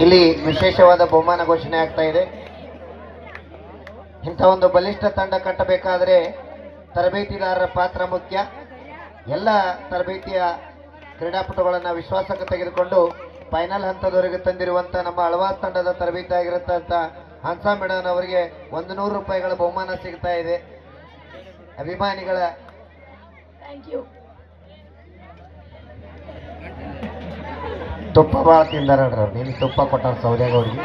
ಇಲ್ಲಿ ವಿಶೇಷವಾದ ಬಹುಮಾನ ಘೋಷಣೆ ಆಗ್ತಾ ಇದೆ. ಇಂಥ ಒಂದು ಬಲಿಷ್ಠ ತಂಡ ಕಟ್ಟಬೇಕಾದರೆ ತರಬೇತಿದಾರರ ಪಾತ್ರ ಮುಖ್ಯ. ಎಲ್ಲ ತರಬೇತಿಯ ಕ್ರೀಡಾಪಟುಗಳನ್ನು ವಿಶ್ವಾಸಕ್ಕೆ ತೆಗೆದುಕೊಂಡು ಫೈನಲ್ ಹಂತದವರೆಗೆ ತಂದಿರುವಂಥ ನಮ್ಮ ಅಳವಾಸ್ ತಂಡದ ತರಬೇತಿ ಆಗಿರುತ್ತಂಥ ಹಂಸಾ ಮೇಡನ್ ಅವರಿಗೆ 100 ರೂಪಾಯಿಗಳ ಬಹುಮಾನ ಸಿಗ್ತಾ ಇದೆ. ಅಭಿಮಾನಿಗಳ ತುಪ್ಪ ಭಾಳ ತಿಂದಾರ ನೀನು ತುಪ್ಪ ಕೊಟ್ಟಾರ ಸೌದೆಗೌಡಿಗೆ.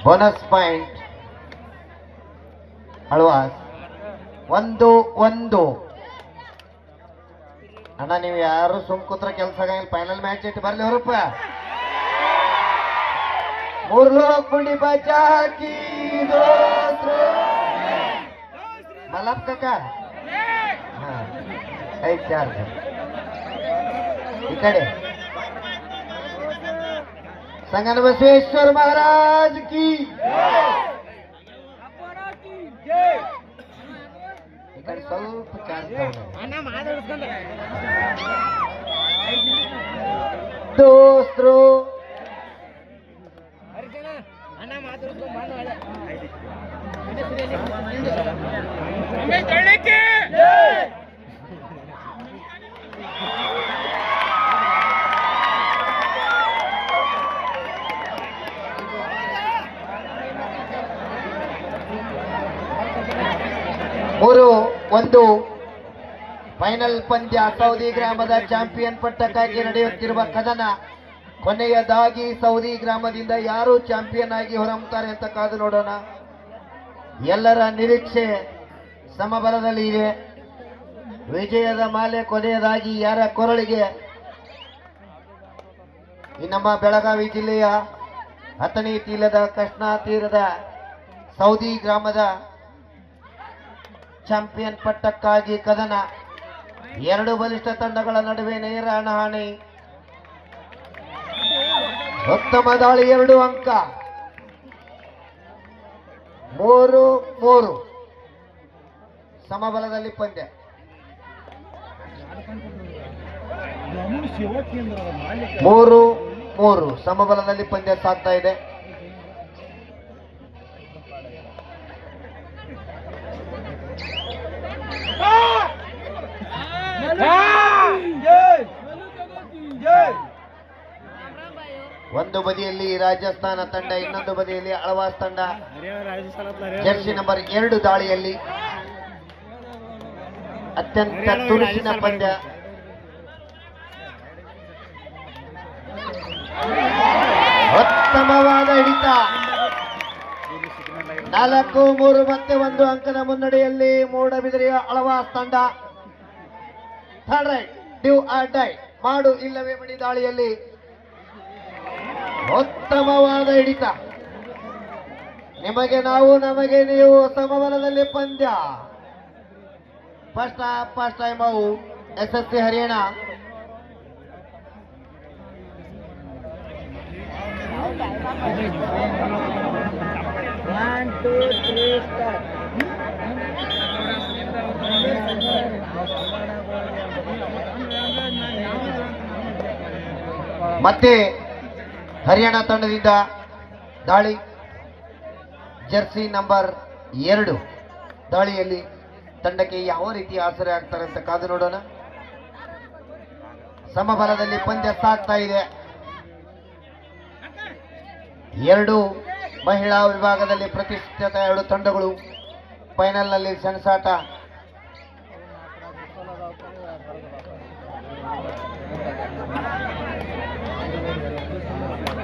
Bonus point ಅಳವಾಸ್ 1-1. ಅಣ್ಣ ನೀವು ಯಾರು ಸುಮ್ ಕೂತ್ರ ಕೆಲಸ ಆಗಂಗಿಲ್ಲ. ಫೈನಲ್ ಮ್ಯಾಚ್ ಇಟ್ಟು ಬರ್ಲಿ ಹೊರಪ್ಪ. 3 ಲೋಕ ಪುಂಡಿ ಬಚಾಕಿ ಮಲಪ್ ಕಕ್ಕ ಐದು ಚಾರ್ಜ್ ಈ ಕಡೆ ಸಂಗನ ಬಸವೇಶ್ವರ ಮಹಾರಾಜ್ ಕಿ ಈ ಕಡೆ ಸ್ವಲ್ಪ ಚಾರ್ಜ್ ದೋಸ್ತರು ಮೂರು ಒಂದು. ಫೈನಲ್ ಪಂದ್ಯ ಸೌದಿ ಗ್ರಾಮದ ಚಾಂಪಿಯನ್ ಪಟ್ಟಕ್ಕಾಗಿ ನಡೆಯುತ್ತಿರುವ ಕದನ. ಕೊನೆಯದಾಗಿ ಸೌದಿ ಗ್ರಾಮದಿಂದ ಯಾರು ಚಾಂಪಿಯನ್ ಆಗಿ ಹೊರಹೊಮ್ಮುತ್ತಾರೆ ಅಂತ ಕಾದು ನೋಡೋಣ. ಎಲ್ಲರ ನಿರೀಕ್ಷೆ ಸಮಬಲದಲ್ಲಿ ಇದೆ. ವಿಜಯದ ಮಾಲೆ ಕೊನೆಯದಾಗಿ ಯಾರ ಕೊರಳಿಗೆ? ಈ ನಮ್ಮ ಬೆಳಗಾವಿ ಜಿಲ್ಲೆಯ ಹತ್ತನೇ ತೀರದ ಕೃಷ್ಣಾ ತೀರದ ಸೌದಿ ಗ್ರಾಮದ ಚಾಂಪಿಯನ್ ಪಟ್ಟಕ್ಕಾಗಿ ಕದನ. ಎರಡು ಬಲಿಷ್ಠ ತಂಡಗಳ ನಡುವೆ ನೇರ ಹಣಾಹಣಿ. ಉತ್ತಮ ದಾಳಿ 2 ಅಂಕ. 3-3 ಸಮಬಲದಲ್ಲಿ ಪಂದ್ಯ. ಮೂರು ಸಮಬಲದಲ್ಲಿ ಪಂದ್ಯ ಸಾಗ್ತಾ ಇದೆ. ಒಂದು ಬದಿಯಲ್ಲಿ ರಾಜಸ್ಥಾನ ತಂಡ, ಇನ್ನೊಂದು ಬದಿಯಲ್ಲಿ ಅಳವಾಸ್ ತಂಡ. ಜರ್ಸಿ ನಂಬರ್ 2 ದಾಳಿಯಲ್ಲಿ ಅತ್ಯಂತ ತುರುಸಿನ ಪಂದ್ಯ. ಉತ್ತಮವಾದ ಹಿಡಿತ. 4-3 ಮತ್ತೆ 1 ಅಂಕದ ಮುನ್ನಡೆಯಲ್ಲಿ ಮೂಡಬಿದಿರೆಯ ಅಳವಾಸ್ ತಂಡ. Third raid do or die, ಮಾಡು ಇಲ್ಲವೇ ಮಡಿ ದಾಳಿಯಲ್ಲಿ ಉತ್ತಮವಾದ ಹಿಡಿತ. ನಿಮಗೆ ನಾವು, ನಮಗೆ ನೀವು ಸಮಬಲದಲ್ಲಿ ಪಂದ್ಯ. ಫಸ್ಟ್ ಟೈಮ್ ಅವು SSC ಹರಿಯಾಣ. ಮತ್ತೆ ಹರಿಯಾಣ ತಂಡದಿಂದ ದಾಳಿ. ಜರ್ಸಿ ನಂಬರ್ 2 ದಾಳಿಯಲ್ಲಿ ತಂಡಕ್ಕೆ ಯಾವ ರೀತಿ ಆಸರೆ ಆಗ್ತಾರೆ ಅಂತ ಕಾದು ನೋಡೋಣ. ಸಮಬಲದಲ್ಲಿ ಪಂದ್ಯ ಸಾಗ್ತಾ ಇದೆ. 2 ಮಹಿಳಾ ವಿಭಾಗದಲ್ಲಿ ಪ್ರತಿಷ್ಠಿತ 2 ತಂಡಗಳು ಫೈನಲ್ನಲ್ಲಿ ಸೆಣಸಾಟ.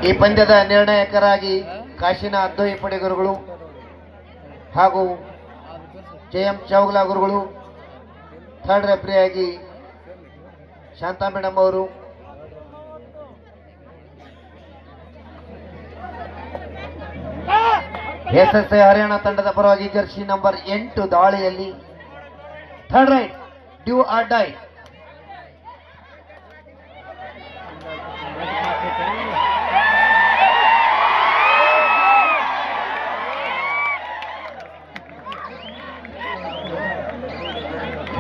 ಈ ಪಂದ್ಯದ ನಿರ್ಣಾಯಕರಾಗಿ ಕಾಶಿನ ಅದ್ದೋಯಿ ಪಡೆ ಗುರುಗಳು ಹಾಗೂ JM ಚೌಗ್ಲಾ ಗುರುಗಳು, ಥರ್ಡ್ ರೆಫ್ರಿಯಾಗಿ ಶಾಂತಾ ಮೇಡಮ್ ಅವರು, SSC ಹರಿಯಾಣ ತಂಡದ ಪರವಾಗಿ ಜರ್ಸಿ ನಂಬರ್ 8 ದಾಳಿಯಲ್ಲಿ third raid do or die.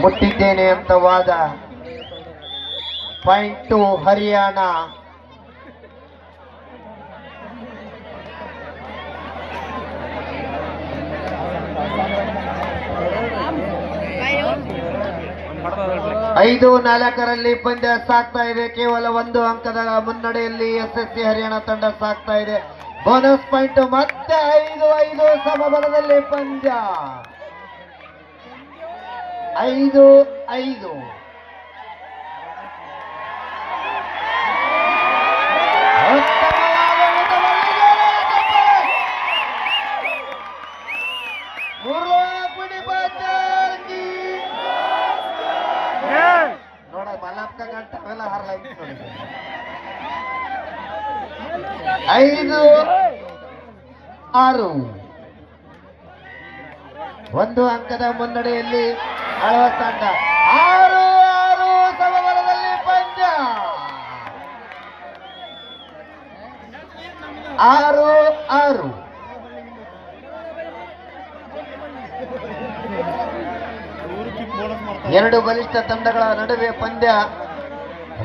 ಮುಟ್ಟಿದ್ದೇನೆ ಅಂತ ವಾದ. ಪಾಯಿಂಟ್ 2 ಹರಿಯಾಣ. 5-4ರಲ್ಲಿ ಪಂದ್ಯ ಸಾಗ್ತಾ ಇದೆ. ಕೇವಲ 1 ಅಂಕದ ಮುನ್ನಡೆಯಲ್ಲಿ SSC ಹರಿಯಾಣ ತಂಡ ಸಾಗ್ತಾ ಇದೆ. ಬೋನಸ್ ಪಾಯಿಂಟ್ ಮತ್ತೆ 5-5 ಸಮಬಲದಲ್ಲಿ ಪಂದ್ಯ 5-5. ನೋಡ ಮಲಪ್ಕ ಗಂಟ ಅವೆಲ್ಲ ಹರಲಾಗಿ 5-6 1 ಅಂಕದ ಮುನ್ನಡೆಯಲ್ಲಿ ಆಳ್ವಾಸ್ ತಂಡ 6-6 ಸಮಬಲದಲ್ಲಿ ಪಂದ್ಯ 6-6. ಎರಡು ಬಲಿಷ್ಠ ತಂಡಗಳ ನಡುವೆ ಪಂದ್ಯ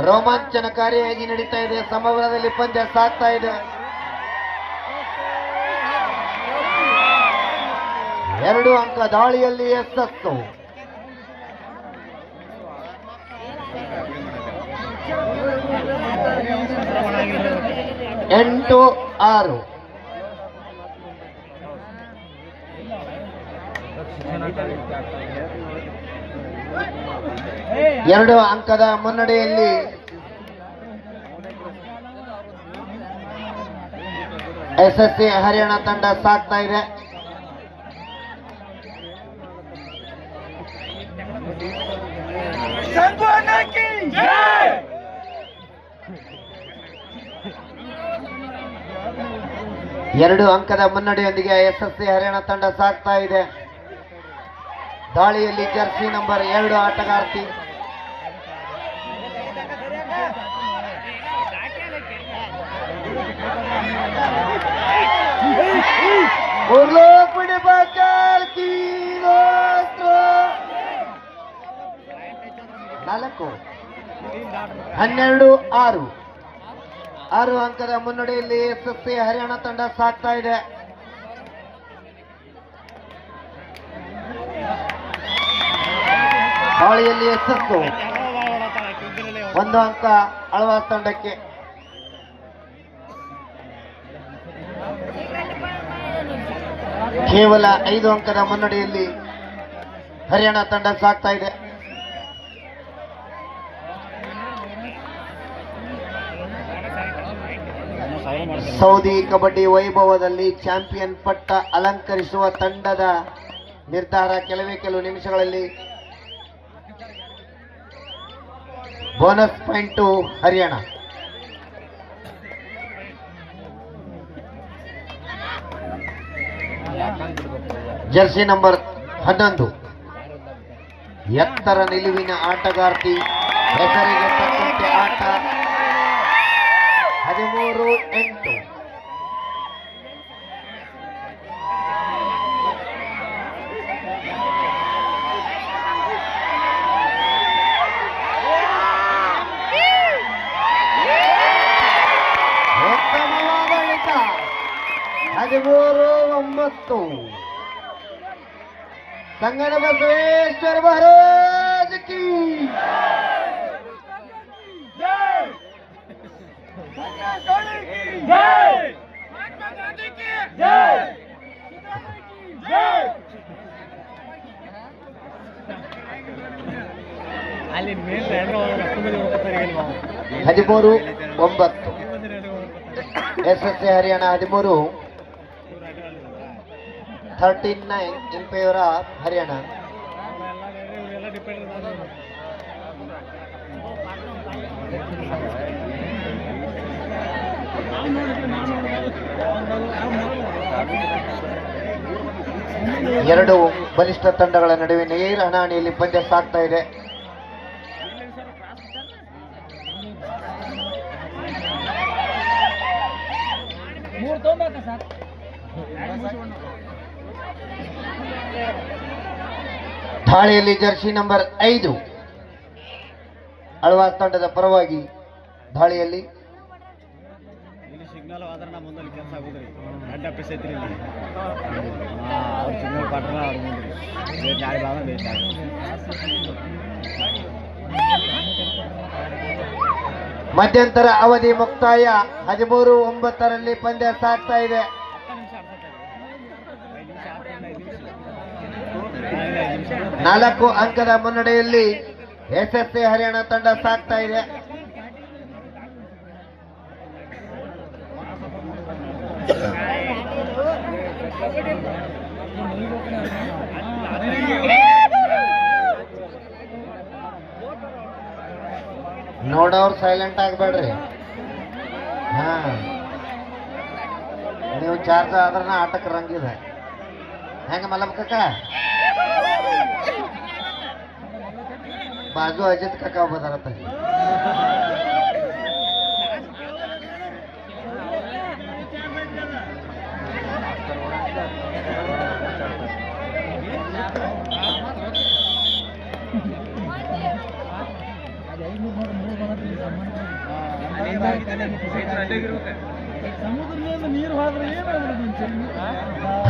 ರೋಮಾಂಚನಕಾರಿಯಾಗಿ ನಡೀತಾ ಇದೆ. ಸಮಬಲದಲ್ಲಿ ಪಂದ್ಯ ಸಾಗ್ತಾ ಇದೆ. 2 ಅಂಕ ದಾಳಿಯಲ್ಲಿ ಯಶಸ್ಸು. ಎಂಟು 6. ಎರಡು ಅಂಕದ ಮುನ್ನಡೆಯಲ್ಲಿ SSC ಹರಿಯಾಣ ತಂಡ ಸಾಗ್ತಾ ಇದೆ. ಎರಡು ಅಂಕದ ಮುನ್ನಡೆಯೊಂದಿಗೆ SSC ಹರಿಯಾಣ ತಂಡ ಸಾಗ್ತಾ ಇದೆ. ದಾಳಿಯಲ್ಲಿ ಜರ್ಸಿ ನಂಬರ್ 2 ಆಟಗಾರ್ತಿ ನಾಲ್ಕು 12-6. 6 ಅಂಕದ ಮುನ್ನಡೆಯಲ್ಲಿ SSC ಹರಿಯಾಣ ತಂಡ ಸಾಗ್ತಾ ಇದೆ. ದಾಳಿಯಲ್ಲಿ ಯಶಸ್ಸು. 1 ಅಂಕ ಆಳ್ವಾಸ್ ತಂಡಕ್ಕೆ. ಕೇವಲ 5 ಅಂಕದ ಮುನ್ನಡೆಯಲ್ಲಿ ಹರಿಯಾಣ ತಂಡ ಸಾಗ್ತಾ ಇದೆ. ಸೌದಿ ಕಬಡ್ಡಿ ವೈಭವದಲ್ಲಿ ಚಾಂಪಿಯನ್ ಪಟ್ಟ ಅಲಂಕರಿಸುವ ತಂಡದ ನಿರ್ಧಾರ ಕೆಲವು ನಿಮಿಷಗಳಲ್ಲಿ. Bonus point Haryana. Jersey number 11 ಎತ್ತರ ನಿಲುವಿನ ಆಟಗಾರ್ತಿ. ಹೆಸರಿಗೆ ತಕ್ಕಂತೆ ಆಟ. 13-8. ಉತ್ತಮವಾದ ಹಿಡಿತ. 13-9. ಸಂಗನ ಬಸವೇಶ್ವರ ಮಹಾರಾಜ್ ಕಿ ಅಲ್ಲಿ ಮೇಲೆ 13-9. SSC Haryana 13, 13-9 in favor of Haryana. ಎರಡು ಬಲಿಷ್ಠ ತಂಡಗಳ ನಡುವೆ ನೇರ ಹಣಾಹಣಿಯಲ್ಲಿ ಪಂದ್ಯ ಸಾಗ್ತಾ ಇದೆ. ದಾಳಿಯಲ್ಲಿ ಜರ್ಸಿ ನಂಬರ್ 5 ಆಳ್ವಾಸ್ ತಂಡದ ಪರವಾಗಿ ದಾಳಿಯಲ್ಲಿ ಸಿಗ್ನಲ್ ಆದ್ರೆ ನಾ ಮುಂದೆ ಕೆಲಸ ಆಗುದ್ರಿ. ಅಡ್ಡ ಪೆಸ್ ಐತ್ರಿ ಇಲ್ಲಿ. ಸಿಗ್ನಲ್ ಪಾಟ್ರ ಅವ್ರ ಮುಂದೆ ನಾಳೆ ಬಾಗ ಬೇಕಾಗ ಮಧ್ಯಂತರ ಅವಧಿ ಮುಕ್ತಾಯ 13-9 ಪಂದ್ಯ ಸಾಗ್ತಾ ಇದೆ. 4 ಅಂಕದ ಮುನ್ನಡೆಯಲ್ಲಿ ಎಸ್ಎಸ್ಸಿ ಹರಿಯಾಣ ತಂಡ ಸಾಗ್ತಾ ಇದೆ. ನೋಡೋರು ಸೈಲೆಂಟ್ ಆಗ್ಬೇಡ್ರಿ. ಹಾ, ನೀವು ಚಾರ್ಜ್ ಆದ್ರೆ ಆಟಕ್ಕೆ ರಂಗಿದೆ. ಹೆಂಗ ಮಲ್ಲಪ್ಪ ಬಾಜು ಅಜಿತ್ ಕಾಕ ಬದಾರತ್ತ.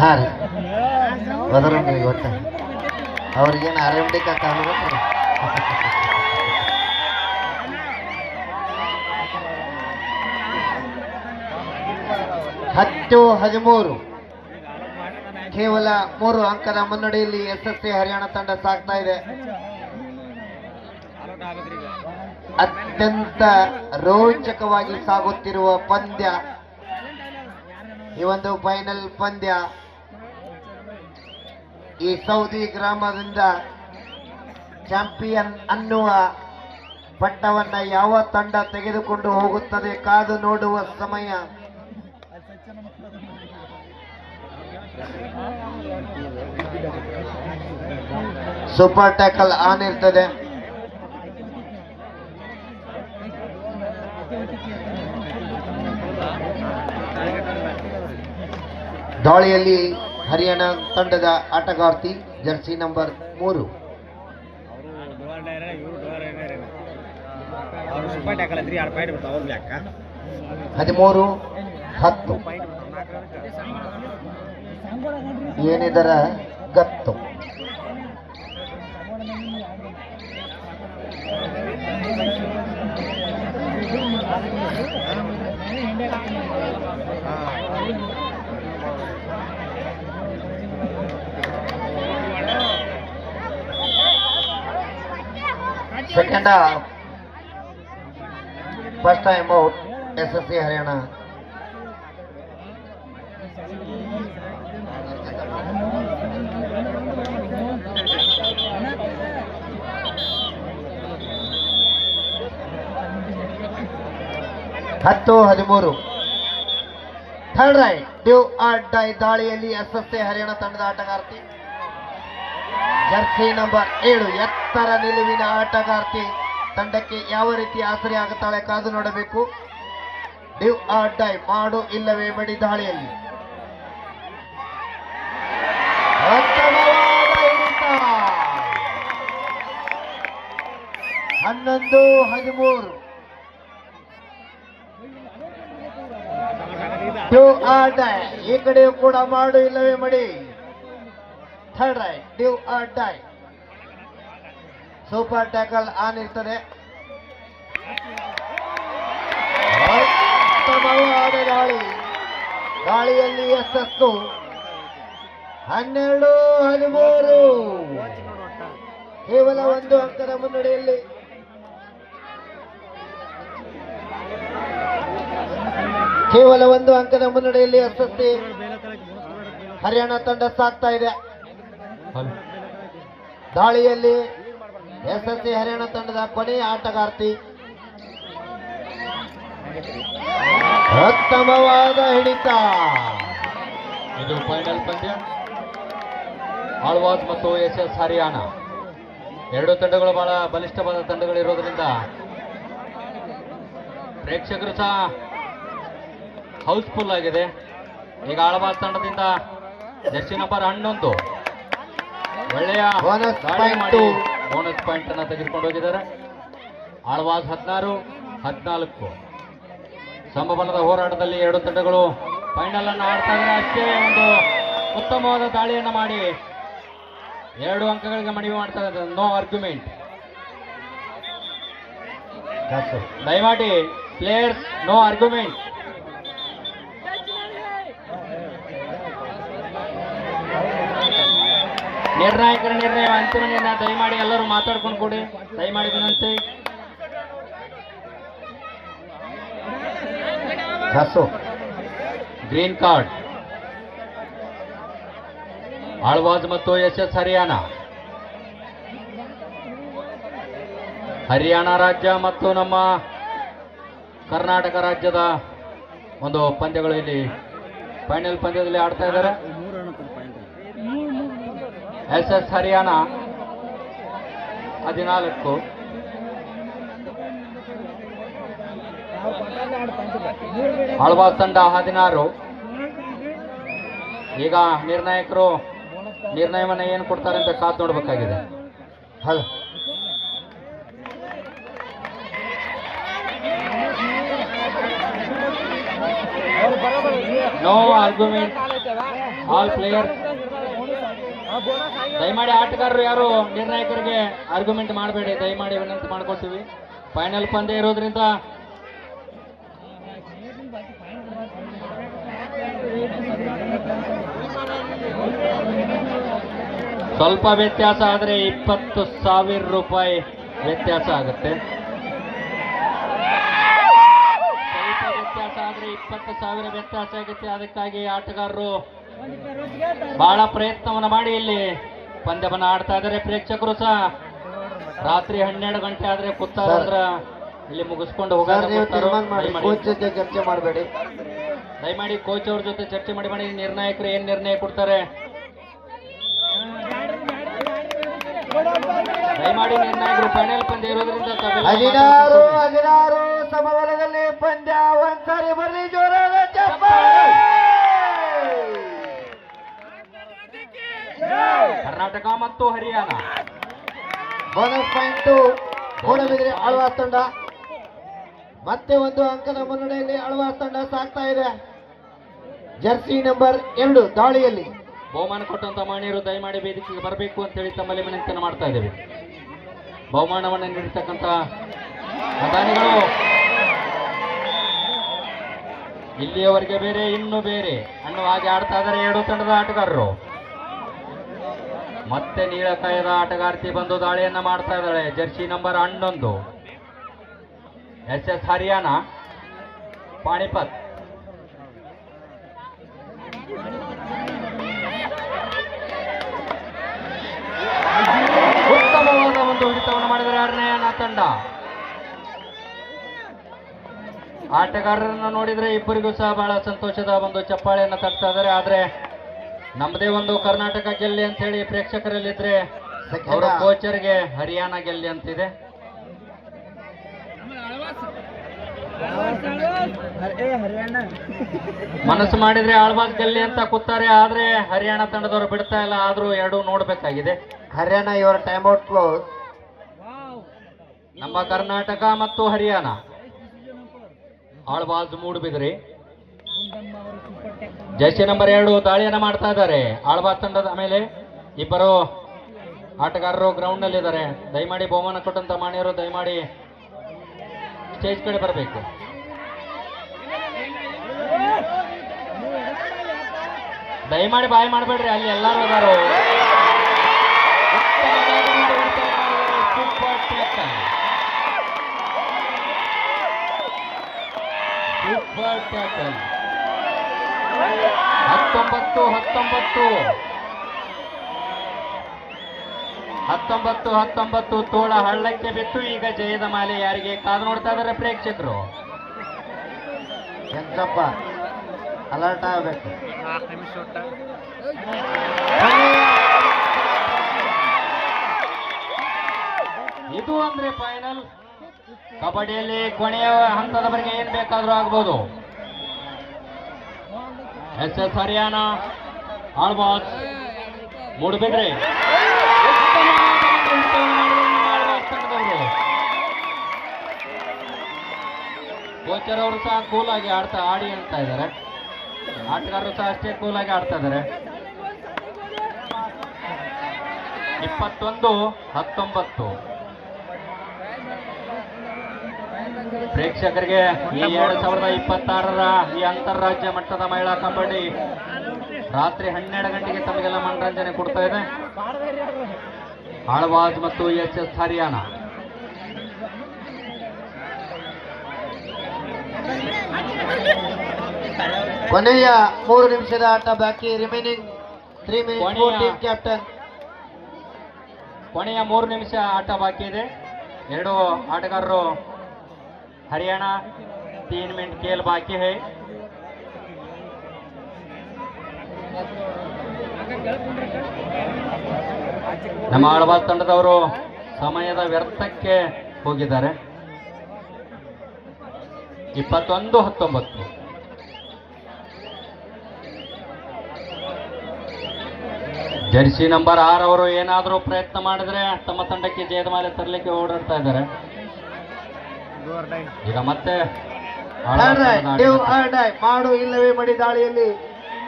ಹಾ ರೀ ಬದರಂಗಿಗೆ ಒಟ್ಟ ಅವ್ರಿಗೇನು RMD ಕಾಕ ಅನ್ನೋದು. 10-13 ಕೇವಲ 3 ಅಂಕದ ಮುನ್ನಡೆಯಲ್ಲಿ ಎಸ್ಎಸ್ಸಿ ಹರಿಯಾಣ ತಂಡ ಸಾಗ್ತಾ ಇದೆ. ಅತ್ಯಂತ ರೋಚಕವಾಗಿ ಸಾಗುತ್ತಿರುವ ಪಂದ್ಯ ಈ ಒಂದು ಫೈನಲ್ ಪಂದ್ಯ. ಈ ಸೌದಿ ಗ್ರಾಮದಿಂದ ಚಾಂಪಿಯನ್ ಅನ್ನುವ ಪಟ್ಟವನ್ನ ಯಾವ ತಂಡ ತೆಗೆದುಕೊಂಡು ಹೋಗುತ್ತದೆ ಕಾದು ನೋಡುವ ಸಮಯ. ಸೂಪರ್ ಟ್ಯಾಕಲ್ ಆನ್ ಇರ್ತದೆ. ದಾಳಿಯಲ್ಲಿ ಹರಿಯಾಣ ತಂಡದ ಆಟಗಾರ್ತಿ ಜರ್ಸಿ ನಂಬರ್ 3. ಅವರು ಸೂಪರ್ ಟ್ಯಾಕಲ್ ಐತ್ರಿ, 2 ಪಾಯಿಂಟ್ ಬರ್ತಾವ ಅವ್ರ ಲೆಕ್ಕ. 13-10 ಏನಿದರ ಗತ್ತು. Second half first time out SSC Haryana. ಹತ್ತು 13 third raid do or die ದಾಳಿಯಲ್ಲಿ ಎಸ್ಎಸ್ಸಿ ಹರಿಯಾಣ ತಂಡದ ಆಟಗಾರ್ತಿ ಜರ್ಸಿ ನಂಬರ್ 7 ಎತ್ತರ ನಿಲುವಿನ ಆಟಗಾರ್ತಿ ತಂಡಕ್ಕೆ ಯಾವ ರೀತಿ ಆಸರೆ ಆಗುತ್ತಾಳೆ ಕಾದು ನೋಡಬೇಕು. ಡ್ಯೂ ಆರ್ ಡೈ ಮಾಡು ಇಲ್ಲವೇ ಮಡಿ ದಾಳಿಯಲ್ಲಿ 11-13 ಡ್ಯೂ ಆರ್ ಡೈ. ಈ ಕಡೆಯೂ ಕೂಡ ಮಾಡು ಇಲ್ಲವೇ ಮಡಿ. Third raid do or die. Super tackle on ಇರ್ತದೆ. ಉತ್ತಮವಾದ ದಾಳಿ. ದಾಳಿಯಲ್ಲಿ ಯಶಸ್ಸು 12-13 ಕೇವಲ 1 ಅಂಕದ ಮುನ್ನಡೆಯಲ್ಲಿ. ಕೇವಲ 1 ಅಂಕದ ಮುನ್ನಡೆಯಲ್ಲಿ ಎಸ್ಎಸ್ಸಿ ಹರಿಯಾಣ ತಂಡ ಸಾಗ್ತಾ ಇದೆ. ದಾಳಿಯಲ್ಲಿ ಎಸ್ಎಸ್ಸಿ ಹರಿಯಾಣ ತಂಡದ ಕೊನೆಯ ಆಟಗಾರ್ತಿ ಉತ್ತಮವಾದ ಹಿಡಿತ. ಇದು ಫೈನಲ್ ಪಂದ್ಯ. ಆಳ್ವಾಸ್ ಮತ್ತು ಎಸ್ಎಸ್ ಹರಿಯಾಣ ಎರಡು ತಂಡಗಳು ಬಹಳ ಬಲಿಷ್ಠವಾದ ತಂಡಗಳಿರೋದ್ರಿಂದ ಪ್ರೇಕ್ಷಕರು ಸಹ ಹೌಸ್ಫುಲ್ ಆಗಿದೆ. ಈಗ ಆಳ್ವಾಸ್ ತಂಡದಿಂದ ಜರ್ಸಿ ನಂಬರ್ 11 ಒಳ್ಳೆಯ ಬೋನಸ್ ದಾಳಿ ಮಾಡಿ ಬೋನಸ್ ಪಾಯಿಂಟ್ ಅನ್ನು ತೆಗೆದುಕೊಂಡು ಹೋಗಿದ್ದಾರೆ. ಆಳ್ವಾಸ್ 16-14 ಸಮಬಲದ ಹೋರಾಟದಲ್ಲಿ ಎರಡು ತಂಡಗಳು ಫೈನಲ್ ಅನ್ನು ಆಡ್ತಾ ಇದ್ದಾರೆ. ಅಷ್ಟೇ ಒಂದು ಉತ್ತಮವಾದ ದಾಳಿಯನ್ನು ಮಾಡಿ 2 ಅಂಕಗಳಿಗೆ ಮನವಿ ಮಾಡ್ತಾ ಇದ್ದಾರೆ. No argument. ಕಾಸು ದಯಮಾಡಿ ಪ್ಲೇಯರ್ಸ್ ನೋ ಆರ್ಗ್ಯುಮೆಂಟ್. ನಿರ್ಣಾಯಕರ ನಿರ್ಣಯ, ಅಂತಿಮ ನಿರ್ಣಯ. ದಯಮಾಡಿ ಎಲ್ಲರೂ ಮಾತಾಡ್ಕೊಂಡು ಕೊಡಿ, ದಯಮಾಡಿ ವಿನಂತಿ. ಕಾಸು ಗ್ರೀನ್ ಕಾರ್ಡ್ ಆಳ್ವಾಜ್ ಮತ್ತು SS ಹರಿಯಾಣ. ಹರಿಯಾಣ ರಾಜ್ಯ ಮತ್ತು ನಮ್ಮ ಕರ್ನಾಟಕ ರಾಜ್ಯದ ಒಂದು ಪಂದ್ಯಗಳು ಇಲ್ಲಿ ಫೈನಲ್ ಪಂದ್ಯದಲ್ಲಿ ಆಡ್ತಾ ಇದ್ದಾರೆ. SS ಹರಿಯಾಣ 14, ಆಳ್ವಾಸ್ ತಂಡ 16. ಈಗ ನಿರ್ಣಾಯಕರು ನಿರ್ಣಯವನ್ನ ಏನು ಕೊಡ್ತಾರೆ ಅಂತ ಕಾದು ನೋಡಬೇಕಾಗಿದೆ. ಹಲ್ ನೋ ಆರ್ಗ್ಯುಮೆಂಟ್ ಆಲ್ ಪ್ಲೇಯರ್. ದಯಮಾಡಿ ಆಟಗಾರರು ಯಾರು ನಿರ್ಣಾಯಕರಿಗೆ ಆರ್ಗ್ಯುಮೆಂಟ್ ಮಾಡಬೇಡಿ, ದಯಮಾಡಿ ವಿನಂತಿ ಮಾಡ್ಕೊಳ್ತೀವಿ. ಫೈನಲ್ ಪಂದ್ಯ ಇರೋದ್ರಿಂದ ಸ್ವಲ್ಪ ವ್ಯತ್ಯಾಸ ಆದರೆ 20,000 ರೂಪಾಯಿ ವ್ಯತ್ಯಾಸ ಆಗುತ್ತೆ. ಸ್ವಲ್ಪ ವ್ಯತ್ಯಾಸ ಆದರೆ 20,000 ವ್ಯತ್ಯಾಸ ಆಗುತ್ತೆ. ಅದಕ್ಕಾಗಿ ಆಟಗಾರರು ಬಹಳ ಪ್ರಯತ್ನವನ್ನು ಮಾಡಿ ಇಲ್ಲಿ ಪಂದ್ಯವನ್ನು ಆಡ್ತಾ ಇದ್ದಾರೆ. ಪ್ರೇಕ್ಷಕರು ಸಹ ರಾತ್ರಿ 12 ಗಂಟೆ ಆದ್ರೆ ಕೂತಾರ ಇಲ್ಲಿ ಮುಗಿಸ್ಕೊಂಡು ಕೋಚ್ ಜೊತೆ ಚರ್ಚೆ ಮಾಡಬೇಡಿ, ದಯಮಾಡಿ ಕೋಚ್ ಅವ್ರ ಜೊತೆ ಚರ್ಚೆ ಮಾಡಿ ನಿರ್ಣಾಯಕರು ಏನ್ ನಿರ್ಣಯ ಕೊಡ್ತಾರೆ ದಯಮಾಡಿ ನಿರ್ಣಾಯಕರು. ಫೈನಲ್ ಪಂದ್ಯ ಇರೋದ್ರಿಂದ 16 ಸಮಬಲದಲ್ಲಿ ಪಂದ್ಯ. ಒಂದ್ಸಾರಿ ಬರಲಿ ಜೋರಾದ ಚಪ್ಪಾಳೆ. ಕರ್ನಾಟಕ ಮತ್ತು ಹರಿಯಾಣ. ಬೋನಸ್ ಪಾಯಿಂಟ್ ಮೂಡಬಿದ್ರೆ ಆಳ್ವಾಸ್ ತಂಡ. ಮತ್ತೆ ಒಂದು ಅಂಕದ ಮುನ್ನಡೆಯಲ್ಲಿ ಆಳ್ವಾಸ್ ತಂಡ ಸಾಕ್ತಾ ಇದೆ. ಜರ್ಸಿ ನಂಬರ್ 2 ದಾಳಿಯಲ್ಲಿ ಬಹುಮಾನ ಕೊಟ್ಟಂತ ಮಾನ್ಯರು ದಯಮಾಡಿ ವೇದಿಕೆಗೆ ಬರಬೇಕು ಅಂತ ಹೇಳಿ ತಮ್ಮಲ್ಲಿ ವಿನಂತಿಯನ್ನು ಮಾಡ್ತಾ ಇದ್ದೇವೆ. ಬಹುಮಾನವನ್ನು ನೀಡಿರ್ತಕ್ಕಂಥ ಅದಾನಿಗಳು ಇಲ್ಲಿಯವರೆಗೆ ಬೇರೆ ಇನ್ನೂ ಬೇರೆ ಅನ್ನುವ ಹಾಗೆ ಆಡ್ತಾ ಇದ್ದಾರೆ 2 ತಂಡದ ಆಟಗಾರರು. ಮತ್ತೆ ನೀಳಕಾಯದ ಆಟಗಾರ್ತಿ ಬಂದು ದಾಳಿಯನ್ನ ಮಾಡ್ತಾ ಇದ್ದಾಳೆ. Jersey number 11 SS Haryana Panipat. ಉತ್ತಮವಾದ ಒಂದು ಹಿಡಿತವನ್ನು ಮಾಡಿದರೆ ಹರಿಯಾಣ ತಂಡ. ಆಟಗಾರರನ್ನು ನೋಡಿದ್ರೆ ಇಬ್ಬರಿಗೂ ಸಹ ಬಹಳ ಸಂತೋಷದ ಒಂದು ಚಪ್ಪಾಳೆಯನ್ನು ತಟ್ತಾ ಇದ್ದಾರೆ. ಆದ್ರೆ ನಮ್ಮದೇ ಒಂದು ಕರ್ನಾಟಕ ಗೆಲ್ಲಿ ಅಂತ ಹೇಳಿ ಪ್ರೇಕ್ಷಕರಲ್ಲಿದ್ರೆ ಅವರ ಕೋಚರ್ಗೆ ಹರಿಯಾಣ ಗೆಲ್ಲಿ ಅಂತಿದೆ. ಮನಸ್ಸು ಮಾಡಿದ್ರೆ ಆಳ್ವಾಸ್ ಗೆಲ್ಲಿ ಅಂತ ಕೂತಾರೆ, ಆದ್ರೆ ಹರಿಯಾಣ ತಂಡದವರು ಬಿಡ್ತಾ ಇಲ್ಲ. ಆದ್ರೂ 2 ನೋಡ್ಬೇಕಾಗಿದೆ. ಹರಿಯಾಣ ಇವರ ಟೈಮ್ ಔಟ್ ಕ್ಲೋಸ್. ನಮ್ಮ ಕರ್ನಾಟಕ ಮತ್ತು ಹರಿಯಾಣ. ಆಳ್ವಾಸ್ ಮೂಡುಬಿದಿರೆ ಜರ್ಸಿ ನಂಬರ್ 2 ದಾಳಿಯನ್ನ ಮಾಡ್ತಾ ಇದ್ದಾರೆ. ಆಳ್ವಾಸ್ ತಂಡದ ಮೇಲೆ ಇಬ್ಬರು ಆಟಗಾರರು ಗ್ರೌಂಡ್ ನಲ್ಲಿ ಇದ್ದಾರೆ. ದಯಮಾಡಿ ಬಹುಮಾನ ಕೊಟ್ಟಂತ ಮಾನ್ಯರು ದಯಮಾಡಿ ಸ್ಟೇಜ್ ಕಡೆ ಬರಬೇಕು. ದಯಮಾಡಿ ಬಾಯಿ ಮಾಡಬೇಡ್ರಿ, ಅಲ್ಲಿ ಎಲ್ಲರೂ ಇದಾರು. Super tackle. 19 ತೋಳ ಹಳ್ಳಕ್ಕೆ ಬಿತ್ತು. ಈಗ ಜಯದ ಮಾಲೆ ಯಾರಿಗೆ ಕಾದು ನೋಡ್ತಾ ಇದ್ದಾರೆ ಪ್ರೇಕ್ಷಕರು. ಕೆಂಚಪ್ಪ ಅಲರ್ಟ್ ಆಗಬೇಕು. ಇದು ಅಂದ್ರೆ ಫೈನಲ್. ಕಬಡ್ಡಿಯಲ್ಲಿ ಕೊನೆಯ ಹಂತದವರೆಗೆ ಏನ್ ಬೇಕಾದ್ರೂ ಆಗ್ಬೋದು. SS ಹರಿಯಾಣ ಆಳ್ವಾಸ್ ಮೂಡುಬಿದ್ರೆ ಕೋಚರ್ ಅವರು ಸಹ ಕೂಲ್ ಆಗಿ ಆಡಿ ಅಂತ ಇದ್ದಾರೆ. ಆಟಗಾರರು ಸಹ ಅಷ್ಟೇ ಕೂಲ್ ಆಗಿ ಆಡ್ತಾ ಇದ್ದಾರೆ. 21-19 ಪ್ರೇಕ್ಷಕರಿಗೆ ಈ 2026ರ ಈ ಅಂತಾರಾಜ್ಯ ಮಟ್ಟದ ಮಹಿಳಾ ಕಬಡ್ಡಿ ರಾತ್ರಿ 12 ಗಂಟೆಗೆ ತಮಗೆಲ್ಲ ಮನರಂಜನೆ ಕೊಡ್ತಾ ಇದೆ. ಆಳ್ವಾಜ್ ಮತ್ತು ಎಸ್ ಹರಿಯಾಣ. ಕೊನೆಯ 3 ನಿಮಿಷದ ಆಟ ಬಾಕಿ. Remaining 3 minutes. Team captain. ಕೊನೆಯ 3 ನಿಮಿಷ ಆಟ ಬಾಕಿ ಇದೆ. 2 ಆಟಗಾರರು ಹರಿಯಾಣ 3 ಮಿನಿಟ್ खेल ಬಾಕಿ है. ನಮ್ಮ ಆಳ್ವಾಸ್ ತಂಡದವರು ಸಮಯದ ವ್ಯರ್ಥಕ್ಕೆ ಹೋಗಿದ್ದಾರೆ. 21-19. ಜರ್ಸಿ ನಂಬರ್ 6 ಅವರು ಏನಾದರೂ ಪ್ರಯತ್ನ ಮಾಡಿದ್ರೆ ತಮ್ಮ ತಂಡಕ್ಕೆ ಜಯದ ಮಾಲೆ ತರಲಿಕ್ಕೆ ಓಡಾಡ್ತಾ ಇದ್ದಾರೆ. ಈಗ ಮತ್ತೆ ಮಾಡು ಇಲ್ಲವೇ ಮಡಿ ದಾಳಿಯಲ್ಲಿ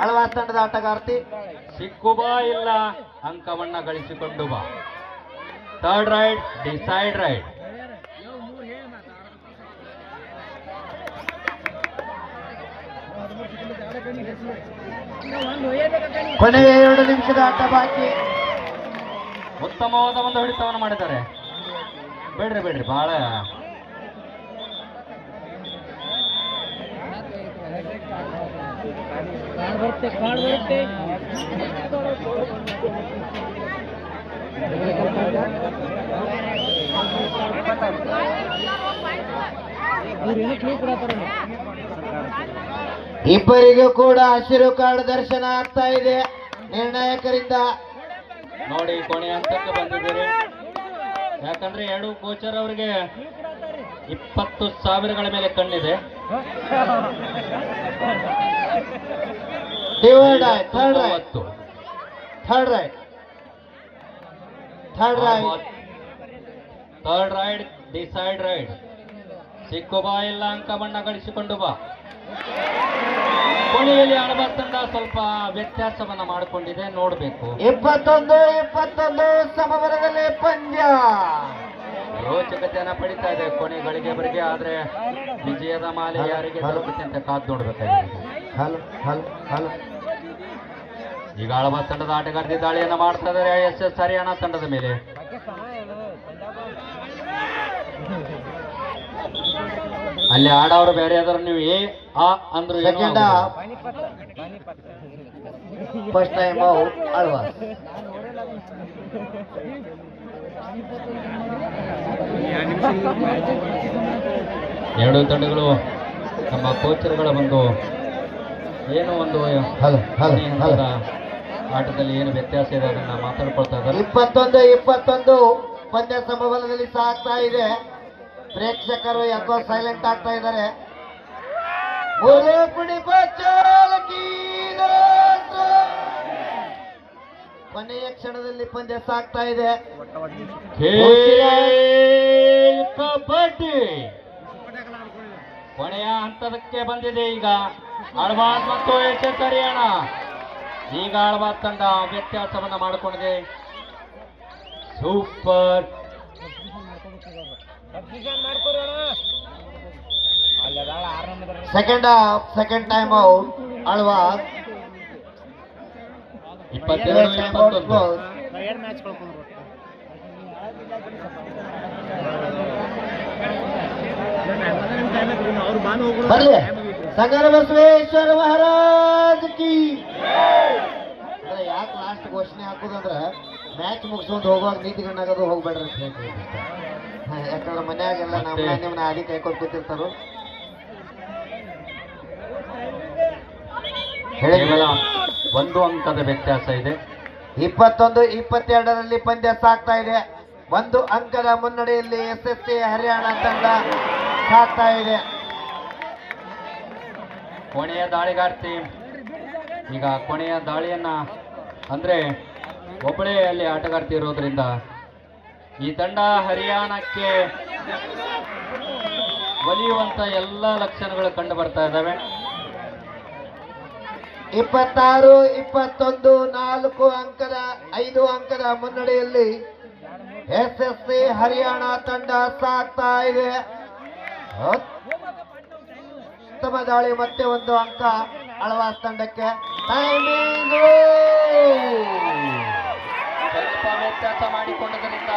ಆಳ್ವಾಸ್ ತಂಡದ ಆಟಗಾರ್ತಿ. ಸಿಕ್ಕು ಬಾ ಇಲ್ಲ ಅಂಕವನ್ನ ಗಳಿಸಿಕೊಂಡು ಬಾ. Third raid, decide raid. ಕೊನೆಯ 2 ನಿಮಿಷದ ಆಟ ಬಾಕಿ. ಉತ್ತಮವಾದ ಒಂದು ಹೊಡಿತವನ್ನು ಮಾಡಿದ್ದಾರೆ. ಬೇಡ್ರಿ ಬಹಳ ಇಬ್ಬರಿಗೂ ಕೂಡ ಹಸಿರು ಕಾರ್ಡ್ ದರ್ಶನ ಆಗ್ತಾ ಇದೆ ನಿರ್ಣಾಯಕರಿಂದ. ನೋಡಿ ಕೊನೆಯ ಹಂತಕ್ಕೆ ಬಂದಿದ್ದೀರಿ. ಯಾಕಂದ್ರೆ 2 ಕೋಚರ್ ಅವರಿಗೆ 20,000ಗಳ ಮೇಲೆ ಕಣ್ಣಿದೆ. Third raid, decide raid. ಸಿಕ್ಕು ಬಾ ಇಲ್ಲ ಅಂಕವನ್ನ ಗಳಿಸಿಕೊಂಡು ಬಾ. ಕೊನೆಯಲ್ಲಿ ಆಳ್ವಾಸ್ ತಂಡ ಸ್ವಲ್ಪ ವ್ಯತ್ಯಾಸವನ್ನ ಮಾಡಿಕೊಂಡಿದೆ, ನೋಡಬೇಕು. 21-21 ಸಮಬಲದಲ್ಲಿ ಪಂದ್ಯ. ರೋಚಕತೆಯನ್ನ ಪಡಿತಾ ಇದೆ ಕೊನೆ ಗಳಿಗೆವರೆಗೆ. ಆದ್ರೆ ವಿಜಯದ ಮಾಲೆ ಯಾರಿಗೆ ತಲುಪುತ್ತೆ ಅಂತ ಕಾದು ನೋಡ್ಬೇಕಾಗಿದೆ. ಈಗ ಆಳ್ವಾಸ್ ತಂಡದ ಆಟಗಾರ್ತಿ ದಾಳಿಯನ್ನ ಮಾಡ್ತಾ ಇದ್ದಾರೆ ಎಸ್ ಹರಿಯಾಣ ತಂಡದ ಮೇಲೆ. ಅಲ್ಲಿ ಆಡೋರು ಬೇರೆ ಆದ್ರೆ ನೀವು ಆ ಅಂದ್ರು ಫಸ್ಟ್ ಟೈಮ್ ಔಟ್ ಆಳ್ವಾಸ್. ಎರಡು ತಂಡಗಳು ನಮ್ಮ ಕೋಚರ್ಗಳ ಒಂದು ಏನೋ ಒಂದು ಆಟದಲ್ಲಿ ಏನು ವ್ಯತ್ಯಾಸ ಇದೆ ಅದನ್ನ ಮಾತಾಡ್ಕೊಳ್ತಾ ಇದ್ದಾರೆ. 21-21 ಪಂದ್ಯ ಸಮಬಲದಲ್ಲಿ ಸಾಗ್ತಾ ಇದೆ. ಪ್ರೇಕ್ಷಕರು ಯಾಕೋ ಸೈಲೆಂಟ್ ಆಗ್ತಾ ಇದ್ದಾರೆ. ಕೊನೆಯ ಕ್ಷಣದಲ್ಲಿ ಪಂದ್ಯ ಸಾಗ್ತಾ ಇದೆ. ಕಬಡ್ಡಿ ಕೊನೆಯ ಹಂತಕ್ಕೆ ಬಂದಿದೆ. ಈಗ ಆಳ್ವಾಸ್ ಮತ್ತು ಎಸ್ ಹರಿಯಾಣ. ಈಗ ಆಳ್ವಾಸ್ ತಂಡ ವ್ಯತ್ಯಾಸವನ್ನ ಮಾಡಿಕೊಂಡಿದೆ. Super. Second time out Alvas. 22-21. ಬರ್ಲಿ ಸಂಗರ ಬಸವೇಶ್ವರ ಮಹಾರಾಜ್ ಕಿ. ಯಾಕೆ ಲಾಸ್ಟ್ ಘೋಷಣೆ ಹಾಕೋದಂದ್ರ ಮ್ಯಾಚ್ ಮುಗಿಸ್ಕೊಂಡು ಹೋಗುವಾಗ ನೀತಿ ಗಣ್ಣಾಗೋದು ಹೋಗ್ಬೇಡ್ರಿ ಅಂತ ಹೇಳ್ತೀವಿ. ಯಾಕಂದ್ರೆ ಮನ್ಯಾಗೆಲ್ಲ ನಿಮ್ಮನ್ನ ಆದಿ ಕೈಕೊಂಡು ಕೂತಿರ್ತಾರು. ಕೇವಲ 1 ಅಂಕದ ವ್ಯತ್ಯಾಸ ಇದೆ. 21-22ರಲ್ಲಿ ಪಂದ್ಯ ಸಾಗ್ತಾ ಇದೆ. 1 ಅಂಕದ ಮುನ್ನಡೆಯಲ್ಲಿ SSC ಹರಿಯಾಣ ತಂಡ ಸಾಗ್ತಾ ಇದೆ. ಕೊನೆಯ ದಾಳಿಗಾರ್ತಿ ಈಗ ಕೊನೆಯ ದಾಳಿಯನ್ನ ಅಂದ್ರೆ ಒಬ್ಬಳೇ ಅಲ್ಲಿ ಆಟಗಾರ್ತಿ ಇರೋದ್ರಿಂದ ಈ ತಂಡ ಹರಿಯಾಣಕ್ಕೆ ಒಲಿಯುವಂತ ಎಲ್ಲ ಲಕ್ಷಣಗಳು ಕಂಡು ಬರ್ತಾ ಇದ್ದಾವೆ. 26-21 5 ಅಂಕದ ಮುನ್ನಡೆಯಲ್ಲಿ SSC ಹರಿಯಾಣ ತಂಡ ಸಾಗ್ತಾ ಇದೆ. ಉತ್ತಮ ದಾಳಿ, ಮತ್ತೆ ಒಂದು ಅಂಕ ಆಳ್ವಾಸ್ ತಂಡಕ್ಕೆ. ಟೈಮಿಂಗು ಸ್ವಲ್ಪ ವ್ಯತ್ಯಾಸ ಮಾಡಿಕೊಂಡಿದ್ದಾರೆ